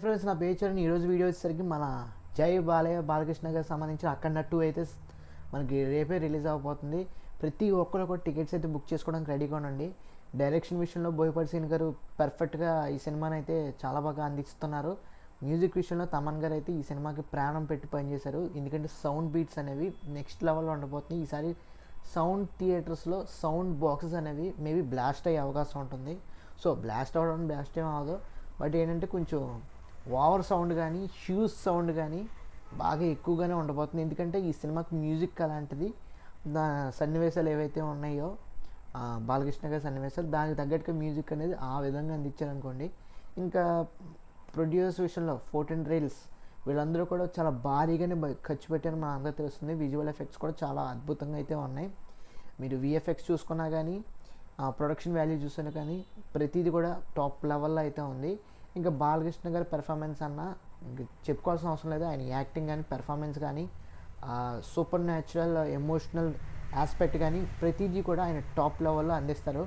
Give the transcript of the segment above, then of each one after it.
Friends, నా పేరు చరణ్. ఈరోజు వీడియో వచ్చేసరికి మన జై బాలయ్య బాలకృష్ణ గారికి సంబంధించిన అఖండ 2 అయితే మనకి రేపే రిలీజ్ అవబోతుంది. ప్రతి ఒక్కరు కూడా టికెట్స్ అయితే బుక్ చేసుకోవడానికి రెడీగా ఉండండి. డైరెక్షన్ విషయంలో బోయపాటి సీన్ గారు పర్ఫెక్ట్గా ఈ సినిమాని అయితే చాలా బాగా అందిస్తున్నారు. మ్యూజిక్ విషయంలో తమన్ గారు అయితే ఈ సినిమాకి ప్రాణం పెట్టి పనిచేశారు. ఎందుకంటే సౌండ్ బీట్స్ అనేవి నెక్స్ట్ లెవెల్లో ఉండబోతున్నాయి. ఈసారి సౌండ్ థియేటర్స్లో సౌండ్ బాక్సెస్ అనేవి మేబీ బ్లాస్ట్ అయ్యే అవకాశం ఉంటుంది. సో బ్లాస్ట్ అవ్వడం బ్లాస్ట్ ఏం అవ్వదు, బట్ ఏంటంటే కొంచెం ఓవర్ సౌండ్ కానీ హ్యూజ్ సౌండ్ కానీ బాగా ఎక్కువగానే ఉండబోతుంది. ఎందుకంటే ఈ సినిమాకి మ్యూజిక్ అలాంటిది, సన్నివేశాలు ఏవైతే ఉన్నాయో బాలకృష్ణ గారి సన్నివేశాలు దానికి తగ్గట్టుగా మ్యూజిక్ అనేది ఆ విధంగా అందించారనుకోండి. ఇంకా ప్రొడ్యూసర్స్ విషయంలో 14 రీల్స్ వీళ్ళందరూ కూడా చాలా భారీగానే ఖర్చు పెట్టారని మన అందరికీ తెలుస్తుంది. విజువల్ ఎఫెక్ట్స్ కూడా చాలా అద్భుతంగా అయితే ఉన్నాయి. మీరు విఎఫ్ఎక్స్ చూసుకున్నా కానీ ప్రొడక్షన్ వాల్యూ చూసినా కానీ ప్రతిదీ కూడా టాప్ లెవెల్లో అయితే ఉంది. ఇంకా బాలకృష్ణ గారి పెర్ఫార్మెన్స్ అన్న చెప్పుకోవాల్సిన అవసరం లేదు. ఆయన యాక్టింగ్ కానీ పెర్ఫార్మెన్స్ కానీ సూపర్ న్యాచురల్ ఎమోషనల్ ఆస్పెక్ట్ కానీ ప్రతిదీ కూడా ఆయన టాప్ లెవెల్లో అందిస్తారు.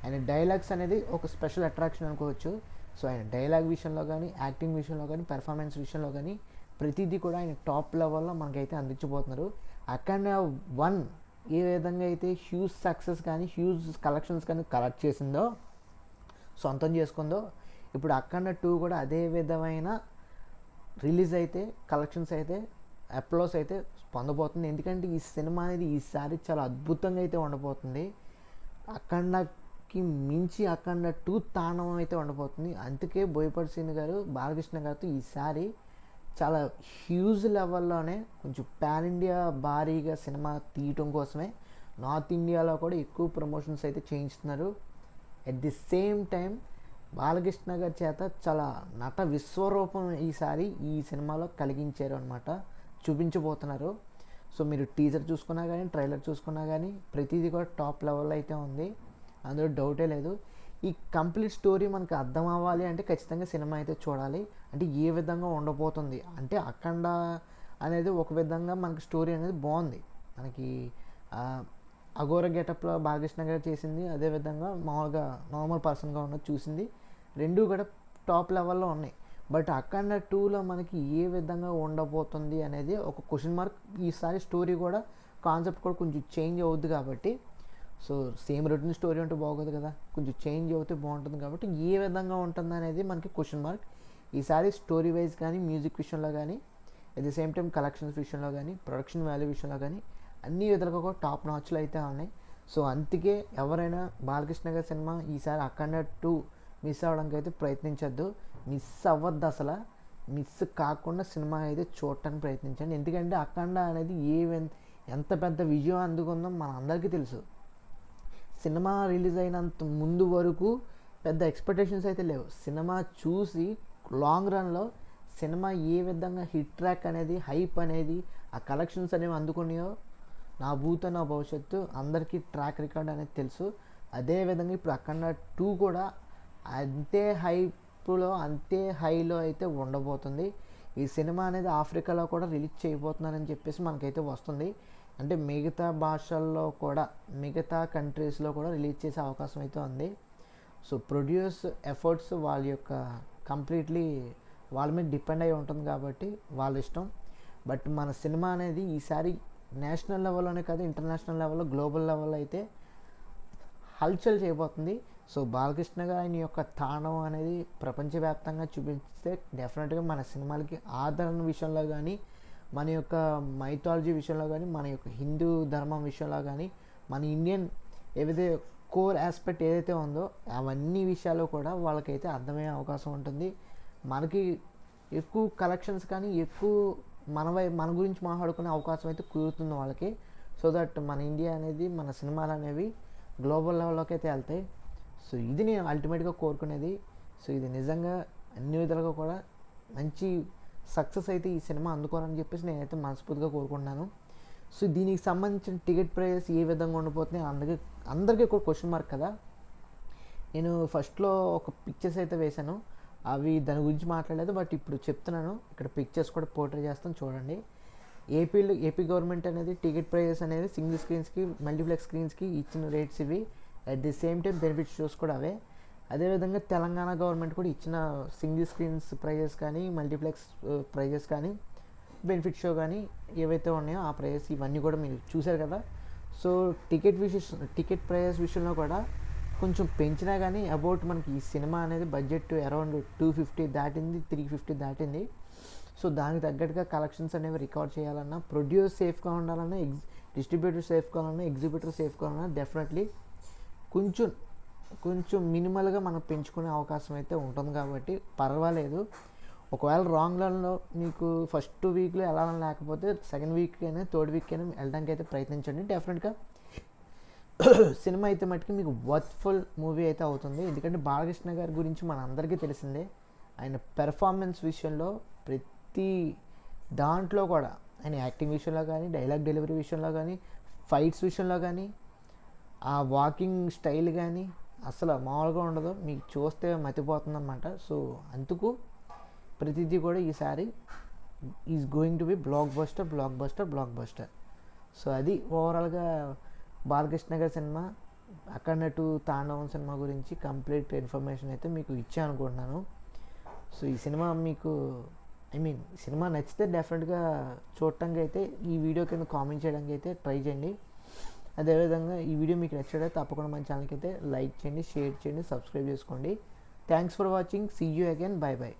ఆయన డైలాగ్స్ అనేది ఒక స్పెషల్ అట్రాక్షన్ అనుకోవచ్చు. సో ఆయన డైలాగ్ విషయంలో కానీ యాక్టింగ్ విషయంలో కానీ పెర్ఫార్మెన్స్ విషయంలో కానీ ప్రతిదీ కూడా ఆయన టాప్ లెవెల్లో మనకైతే అందించబోతున్నారు. అఖండ 1 ఏ విధంగా అయితే హ్యూజ్ సక్సెస్ కానీ హ్యూజ్ కలెక్షన్స్ కానీ కలెక్ట్ చేసిందో, సొంతం చేసుకుందో, ఇప్పుడు అఖండ 2 కూడా అదే విధమైన రిలీజ్ అయితే కలెక్షన్స్ అయితే అప్లోస్ అయితే పొందబోతుంది. ఎందుకంటే ఈ సినిమా అనేది ఈసారి చాలా అద్భుతంగా అయితే ఉండబోతుంది. అఖండకి మించి అఖండ 2 తాండవం అయితే ఉండబోతుంది. అందుకే బోయపాటి సీన్ గారు బాలకృష్ణ గారితో ఈసారి చాలా హ్యూజ్ లెవెల్లోనే కొంచెం పాన్ ఇండియా భారీగా సినిమా తీయటం కోసమే నార్త్ ఇండియాలో కూడా ఎక్కువ ప్రమోషన్స్ అయితే చేయిస్తున్నారు. At the same time Balakrishna గారి చేత చాలా నట విశ్వరూపం ఈసారి ఈ సినిమాలో కలిగించారు అనమాట, చూపించబోతున్నారు. సో మీరు టీజర్ చూసుకున్నా కానీ ట్రైలర్ చూసుకున్నా కానీ ప్రతిదీ కూడా టాప్ లెవెల్లో అయితే ఉంది, అందులో డౌటే లేదు. ఈ కంప్లీట్ స్టోరీ మనకు అర్థం అవ్వాలి అంటే ఖచ్చితంగా సినిమా అయితే చూడాలి. అంటే ఏ విధంగా ఉండబోతుంది అంటే అఖండ అనేది ఒక విధంగా మనకి స్టోరీ అనేది బాగుంది. మనకి అఘోర గెటప్లో బాలకృష్ణ గారు చేసింది, అదేవిధంగా మామూలుగా నార్మల్ పర్సన్గా ఉన్నది చూసింది, రెండూ కూడా టాప్ లెవెల్లో ఉన్నాయి. బట్ అఖండ 2లో మనకి ఏ విధంగా ఉండబోతుంది అనేది ఒక క్వశ్చన్ మార్క్. ఈసారి స్టోరీ కూడా కాన్సెప్ట్ కూడా కొంచెం చేంజ్ అవుద్ది కాబట్టి, సో సేమ్ రొటీన్ స్టోరీ ఉంటే బాగోదు కదా, కొంచెం చేంజ్ అవుతే బాగుంటుంది. కాబట్టి ఏ విధంగా ఉంటుంది అనేది మనకి క్వశ్చన్ మార్క్. ఈసారి స్టోరీ వైజ్ కానీ మ్యూజిక్ విషయంలో కానీ at the same time collections విషయంలో కానీ ప్రొడక్షన్ వాల్యూ విషయంలో కానీ అన్ని విధాలుగా కూడా టాప్ నాచ్లు అయితే ఉన్నాయి. సో అందుకే ఎవరైనా బాలకృష్ణ గారి సినిమా ఈసారి అఖండ 2 మిస్ అవ్వడానికి అయితే ప్రయత్నించద్దు. మిస్ అవ్వద్దు, అసలు మిస్ కాకుండా సినిమా అయితే చూడటానికి ప్రయత్నించండి. ఎందుకంటే అఖండ అనేది ఎంత పెద్ద విజయం అందుకుందో మన అందరికీ తెలుసు. సినిమా రిలీజ్ అయినంత ముందు వరకు పెద్ద ఎక్స్పెక్టేషన్స్ అయితే లేవు. సినిమా చూసి లాంగ్ రన్లో సినిమా ఏ విధంగా హిట్ ట్రాక్ అనేది హైప్ అనేది ఆ కలెక్షన్స్ అనేవి అందుకున్నాయో నా భూత నా భవిష్యత్తు అందరికీ ట్రాక్ రికార్డ్ అనేది తెలుసు. అదేవిధంగా ఇప్పుడు అఖండ 2 కూడా అంతే హైప్లో అంతే హైలో అయితే ఉండబోతుంది. ఈ సినిమా అనేది ఆఫ్రికాలో కూడా రిలీజ్ చేయబోతున్నారని చెప్పేసి మనకైతే వస్తుంది. అంటే మిగతా భాషల్లో కూడా మిగతా కంట్రీస్లో కూడా రిలీజ్ చేసే అవకాశం అయితే ఉంది. సో ప్రొడ్యూస్ ఎఫర్ట్స్ వాళ్ళ యొక్క కంప్లీట్లీ వాళ్ళ మీద డిపెండ్ అయి ఉంటుంది కాబట్టి వాళ్ళ ఇష్టం. బట్ మన సినిమా అనేది ఈసారి నేషనల్ లెవెల్లోనే కాదు, ఇంటర్నేషనల్ లెవెల్లో గ్లోబల్ లెవెల్లో అయితే హల్చల్ చేయబోతుంది. సో బాలకృష్ణ గారు ఆయన యొక్క తాండవం అనేది ప్రపంచవ్యాప్తంగా చూపిస్తే డెఫినెట్గా మన సినిమాలకి ఆదరణ విషయంలో కానీ, మన యొక్క మైథాలజీ విషయంలో కానీ, మన యొక్క హిందూ ధర్మం విషయంలో కానీ, మన ఇండియన్ ఏదైతే కోర్ ఆస్పెక్ట్ ఏదైతే ఉందో అవన్నీ విషయాలు కూడా వాళ్ళకైతే అర్థమయ్యే అవకాశం ఉంటుంది. మనకి ఎక్కువ కలెక్షన్స్ కానీ ఎక్కువ మన గురించి మాట్లాడుకునే అవకాశం అయితే కుదురుతుంది వాళ్ళకి. సో దట్ మన ఇండియా అనేది మన సినిమాలు అనేవి గ్లోబల్ లెవెల్లోకి అయితే వెళ్తాయి. సో ఇది నేను అల్టిమేట్గా కోరుకునేది. సో ఇది నిజంగా అన్ని విధాలుగా కూడా మంచి సక్సెస్ అయితే ఈ సినిమా అందుకోవాలని చెప్పేసి నేనైతే మనస్ఫూర్తిగా కోరుకుంటున్నాను. సో దీనికి సంబంధించిన టికెట్ ప్రైస్ ఏ విధంగా ఉండిపోతున్నాయి అందరికీ కూడా క్వశ్చన్ మార్క్ కదా. నేను ఫస్ట్లో ఒక పిక్చర్స్ అయితే వేశాను, అవి దాని గురించి మాట్లాడలేదు, బట్ ఇప్పుడు చెప్తున్నాను. ఇక్కడ పిక్చర్స్ కూడా పోర్ట్రే చేస్తాను చూడండి. ఏపీ గవర్నమెంట్ అనేది టికెట్ ప్రైజెస్ అనేది సింగిల్ స్క్రీన్స్కి మల్టీప్లెక్స్ స్క్రీన్స్కి ఇచ్చిన రేట్స్ ఇవి. At the same time benefit shows కూడా అవే. అదేవిధంగా తెలంగాణ గవర్నమెంట్ కూడా ఇచ్చిన సింగిల్ స్క్రీన్స్ ప్రైజెస్ కానీ మల్టీప్లెక్స్ ప్రైజెస్ కానీ బెనిఫిట్ షో కానీ ఏవైతే ఉన్నాయో ఆ ప్రైజెస్ ఇవన్నీ కూడా మీరు చూశారు కదా. సో టికెట్ ప్రైజెస్ విషయంలో కూడా కొంచెం పెంచినా కానీ అబౌట్ మనకి ఈ సినిమా అనేది బడ్జెట్ అరౌండ్ 250 దాటింది, 350 దాటింది. సో దానికి తగ్గట్టుగా కలెక్షన్స్ అనేవి రికార్డ్ చేయాలన్నా, ప్రొడ్యూసర్ సేఫ్గా ఉండాలన్నా, డిస్ట్రిబ్యూటర్ సేఫ్గా ఉండాలన్నా, ఎగ్జిబిటర్ సేఫ్గా ఉండాలన్నా డెఫినెట్లీ కొంచెం మినిమల్గా మనం పెంచుకునే అవకాశం అయితే ఉంటుంది కాబట్టి పర్వాలేదు. ఒకవేళ రాంగ్లో మీకు ఫస్ట్ వీక్లో వెళ్ళాలని లేకపోతే సెకండ్ వీక్ అయినా థర్డ్ వీక్ అయినా వెళ్ళడానికి అయితే ప్రయత్నించండి. డెఫినెట్గా సినిమా అయితే మట్టుకు మీకు వర్త్ఫుల్ మూవీ అయితే అవుతుంది. ఎందుకంటే బాలకృష్ణ గారి గురించి మన అందరికీ తెలిసిందే. ఆయన పెర్ఫార్మెన్స్ విషయంలో ప్రతి దాంట్లో కూడా ఆయన యాక్టింగ్ విషయంలో కానీ, డైలాగ్ డెలివరీ విషయంలో కానీ, ఫైట్స్ విషయంలో కానీ, ఆ వాకింగ్ స్టైల్ కానీ అసలు మామూలుగా ఉండదు, మీకు చూస్తే మతిపోతుందన్నమాట. సో అందుకు ప్రతిదీ కూడా ఈసారి is going to be blockbuster. So అది ఓవరాల్గా బాలకృష్ణ గారి సినిమా అఖండ 2 తాండవం సినిమా గురించి కంప్లీట్ ఇన్ఫర్మేషన్ అయితే మీకు ఇచ్చా అనుకుంటున్నాను. సో ఈ సినిమా మీకు సినిమా నచ్చితే డెఫినెట్గా చూడటానికి అయితే ఈ వీడియో కింద కామెంట్ చేయడానికి అయితే ట్రై చేయండి. అదేవిధంగా ఈ వీడియో మీకు నచ్చితే తప్పకుండా మన ఛానల్కి అయితే లైక్ చేయండి, షేర్ చేయండి, సబ్స్క్రైబ్ చేసుకోండి. Thanks for watching. See you again. By.